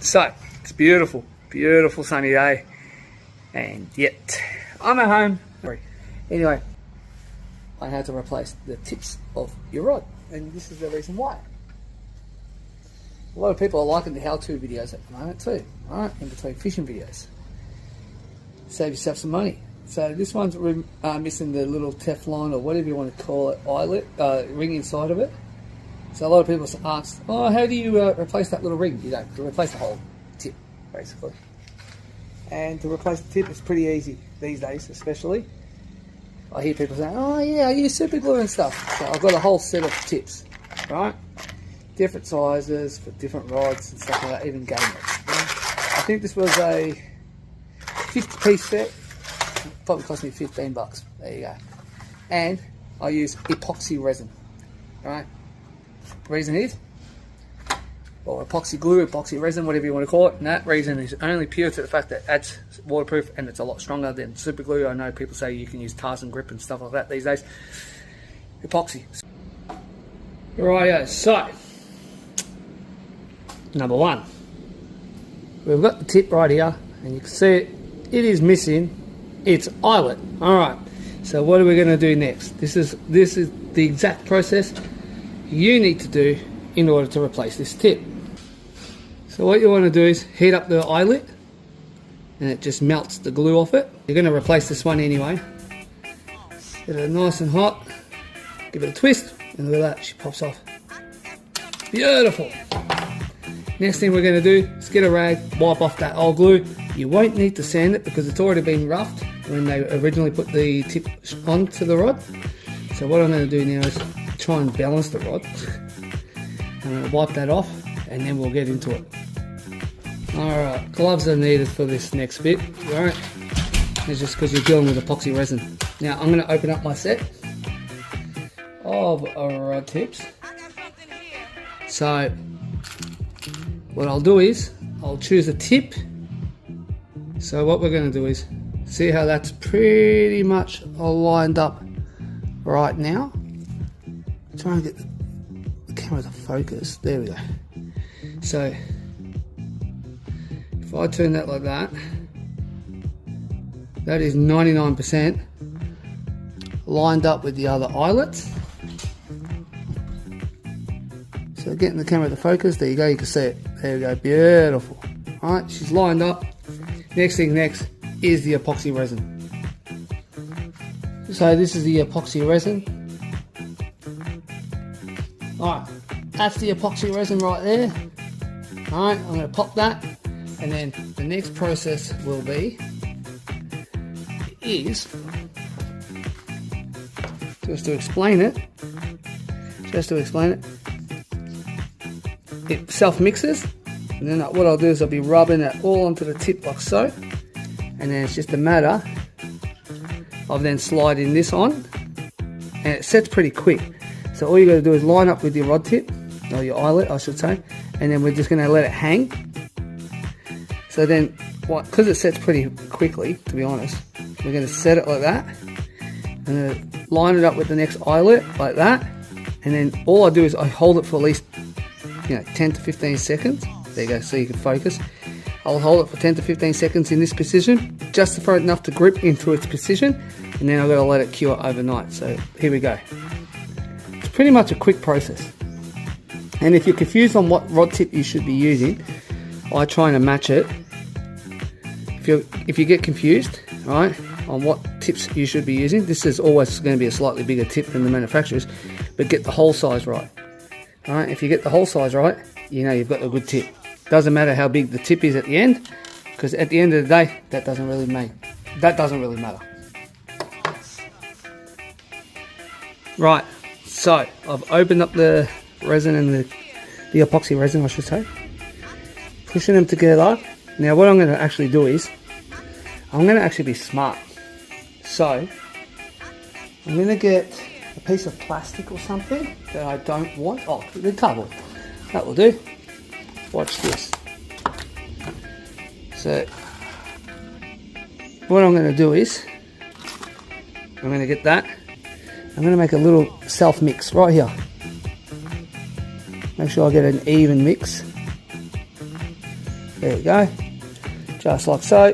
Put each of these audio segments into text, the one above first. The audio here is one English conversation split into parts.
So, it's beautiful, beautiful sunny day, and yet I'm at home. Anyway, I had to replace the tips of your rod, and this is the reason why. A lot of people are liking the how-to videos at the moment too, right? In between fishing videos. Save yourself some money. So this one's missing the little Teflon, or whatever you want to call it, eyelet ring inside of it. So a lot of people ask, oh, how do you replace that little ring? You don't, you replace the whole tip, basically. And to replace the tip is pretty easy these days, especially. I hear people saying, oh yeah, I use super glue and stuff. So I've got a whole set of tips, right? Different sizes for different rods and stuff like that, even game rods. I think this was a 50-piece set. Probably cost me 15 bucks. There you go. And I use epoxy resin, right? The reason is, or epoxy glue, epoxy resin, whatever you want to call it, and that reason is only pure to the fact that it adds waterproof and it's a lot stronger than super glue. I know people say you can use Tarzan grip and stuff like that these days. Epoxy. Rightio, so number one, we've got the tip right here, and you can see it is missing its eyelet. Alright, so what are we going to do next? This is the exact process you need to do in order to replace this tip. So what you want to do is heat up the eyelet, and it just melts the glue off it. You're going to replace this one anyway. Get it nice and hot, give it a twist, and look at that, she pops off. Beautiful. Next thing we're going to do is get a rag, wipe off that old glue. You won't need to sand it because it's already been roughed when they originally put the tip onto the rod. So what I'm going to do now is try and balance the rod. I'm going to wipe that off, and then we'll get into it. Alright, gloves are needed for this next bit. Alright, it's just because you're dealing with epoxy resin. Now I'm going to open up my set of rod tips. So what I'll do is I'll choose a tip. So what we're going to do is see how that's pretty much all lined up right now. Try and get the camera to focus. There we go. So if I turn that like that, that is 99% lined up with the other eyelets. So getting the camera to focus, there you go, you can see it. There we go, beautiful. Alright, she's lined up. Next thing next is the epoxy resin. So this is the epoxy resin. Alright, that's the epoxy resin right there. Alright, I'm going to pop that, and then the next process will be just to explain it, it self-mixes, and then what I'll do is I'll be rubbing it all onto the tip like so, and then it's just a matter of then sliding this on, and it sets pretty quick. So all you got to do is line up with your rod tip, or your eyelet I should say, and then we're just going to let it hang. So then, because it sets pretty quickly, to be honest, we're going to set it like that, and line it up with the next eyelet like that, and then all I do is I hold it for at least 10 to 15 seconds. There you go, so you can focus. I'll hold it for 10 to 15 seconds in this position, just for enough to grip into its position, and then I've got to let it cure overnight. So here we go. It's pretty much a quick process. And if you're confused on what rod tip you should be using, I try and match it. If you get confused, right, on what tips you should be using, this is always going to be a slightly bigger tip than the manufacturers, but get the hole size right. Alright, if you get the hole size right, you know you've got a good tip. Doesn't matter how big the tip is at the end, because at the end of the day, that doesn't really matter. Right, so I've opened up the resin and the epoxy resin, I should say, pushing them together. Now what I'm going to actually do is I'm going to actually be smart. So I'm going to get a piece of plastic or something that I don't want. Oh, the cardboard. That will do. Watch this. So what I'm going to do is I'm going to get that. I'm going to make a little self mix right here. Make sure I get an even mix. There we go. Just like so.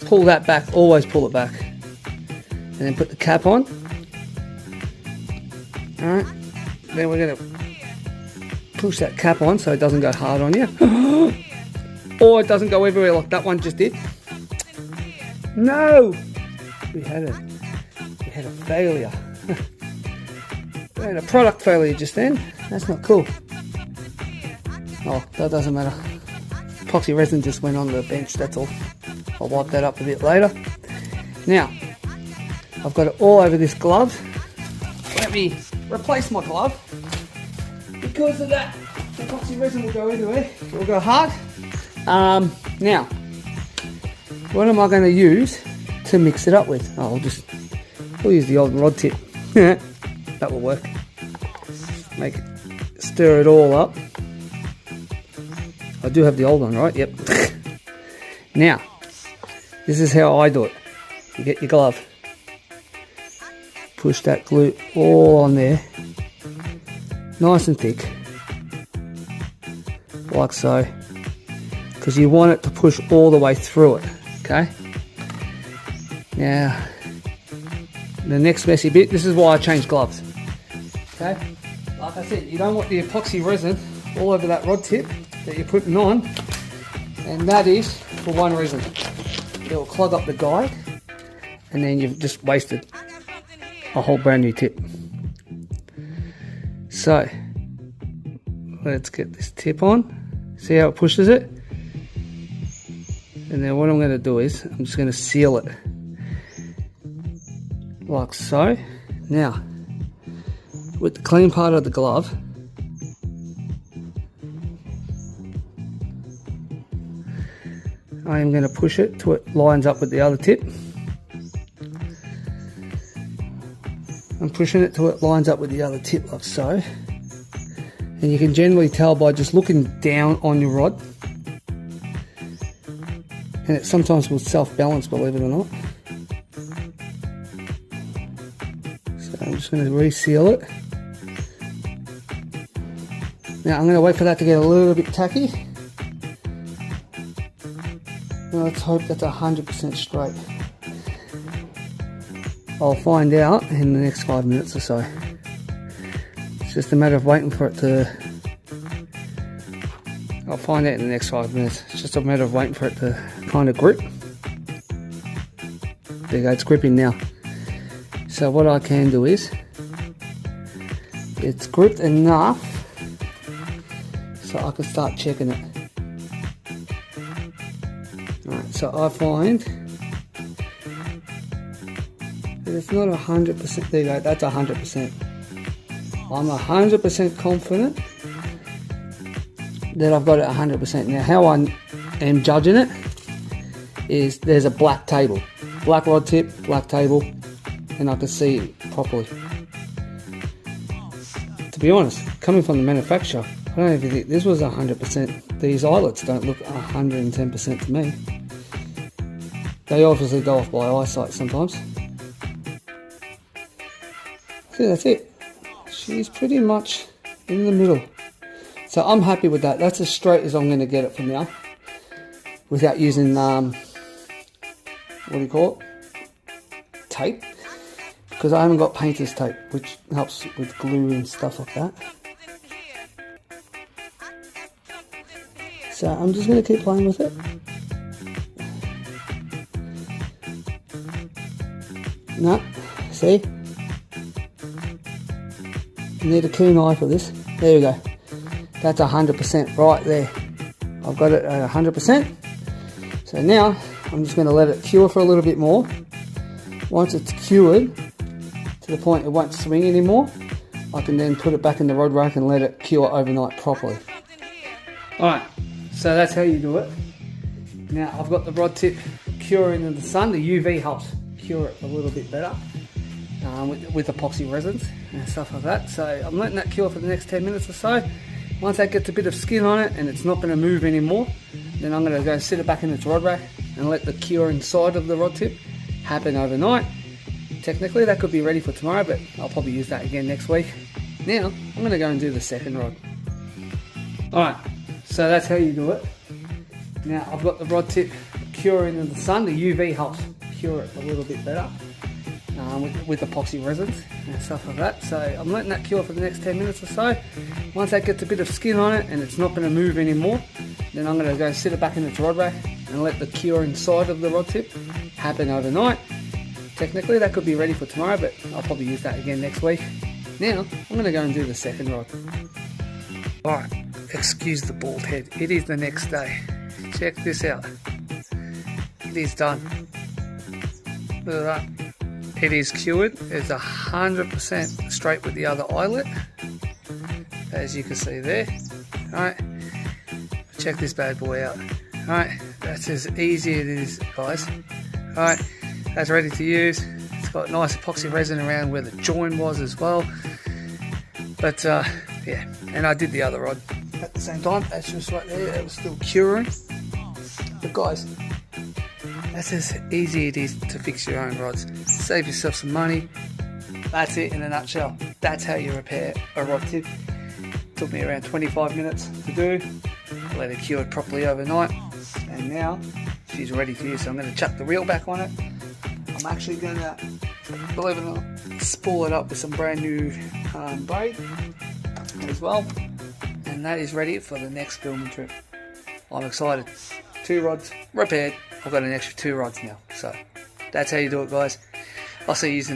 Pull that back, always pull it back. And then put the cap on. Alright. Then we're going to push that cap on so it doesn't go hard on you. Or it doesn't go everywhere like that one just did. No! We had a failure. We had a product failure just then. That's not cool. Oh, that doesn't matter. Epoxy resin just went on the bench, that's all. I'll wipe that up a bit later. Now, I've got it all over this glove. Let me replace my glove. Because of that, the epoxy resin will go everywhere. It will go hard. Now, what am I going to use to mix it up with? Oh, we'll use the old rod tip. That will work. Stir it all up. I do have the old one, right? Yep. Now, this is how I do it. You get your glove. Push that glue all on there. Nice and thick. Like so. Because you want it to push all the way through it. Okay? Now, the next messy bit, this is why I changed gloves. Okay? Like I said, you don't want the epoxy resin all over that rod tip that you're putting on, and that is for one reason. It'll clog up the guide, and then you've just wasted a whole brand new tip. So, let's get this tip on. See how it pushes it? And then what I'm going to do is, I'm just going to seal it. Like so. Now, with the clean part of the glove, I am going to push it till it lines up with the other tip. I'm pushing it till it lines up with the other tip like so. And you can generally tell by just looking down on your rod. And it sometimes will self-balance, believe it or not. So I'm just going to reseal it. Now I'm going to wait for that to get a little bit tacky. Now let's hope that's 100% straight. I'll find out in the next 5 minutes or so. It's just a matter of waiting for it to... I'll find out in the next 5 minutes. It's just a matter of waiting for it to kind of grip. There you go, it's gripping now. So what I can do is, it's gripped enough so I can start checking it. Alright, so I find that it's not 100%, there you go, that's 100%. I'm 100% confident that I've got it 100%. Now how I am judging it is there's a black table. Black rod tip, black table, and I can see it properly. To be honest, coming from the manufacturer, I don't even think this was 100%. These eyelets don't look 110% to me. They obviously go off by eyesight sometimes. See, that's it. She's pretty much in the middle. So I'm happy with that. That's as straight as I'm going to get it for now. Without using, what do you call it? Tape. Because I haven't got painter's tape, which helps with glue and stuff like that. So I'm just going to keep playing with it. No, see? You need a keen eye for this. There we go. That's 100% right there. I've got it at 100%. So now I'm just going to let it cure for a little bit more. Once it's cured to the point it won't swing anymore, I can then put it back in the rod rack and let it cure overnight properly. Alright, so that's how you do it. Now I've got the rod tip curing in the sun. The UV helps cure it a little bit better with epoxy resins and stuff like that. So I'm letting that cure for the next 10 minutes or so. Once that gets a bit of skin on it and it's not going to move anymore, then I'm going to go sit it back in its rod rack and let the cure inside of the rod tip happen overnight. Technically that could be ready for tomorrow, but I'll probably use that again next week. Now I'm going to go and do the second rod. Alright, so that's how you do it. Now I've got the rod tip curing in the sun. The UV helps cure it a little bit better with epoxy resins and stuff like that. So I'm letting that cure for the next 10 minutes or so. Once that gets a bit of skin on it and it's not going to move anymore, then I'm going to go sit it back in its rod rack and let the cure inside of the rod tip happen overnight. Technically that could be ready for tomorrow, but I'll probably use that again next week. Now I'm going to go and do the second rod. Alright, excuse the bald head. It is the next day. Check this out. It is done. Look at that. It is cured. It's 100% straight with the other eyelet, as you can see there. Alright, check this bad boy out. Alright, that's as easy as it is, guys. Alright, that's ready to use. It's got nice epoxy resin around where the join was as well. But yeah, and I did the other rod at the same time. That's just right there. It was still curing. But guys, that's as easy it is to fix your own rods. Save yourself some money. That's it in a nutshell. That's how you repair a rod tip. Took me around 25 minutes to do. Let it cure properly overnight. And now she's ready to use. So I'm going to chuck the reel back on it. I'm actually going to, believe it or not, spool it up with some brand new braid as well. And that is ready for the next filming trip. I'm excited. 2 rods repaired. I've got an extra 2 rods now. So that's how you do it, guys. I'll see you in the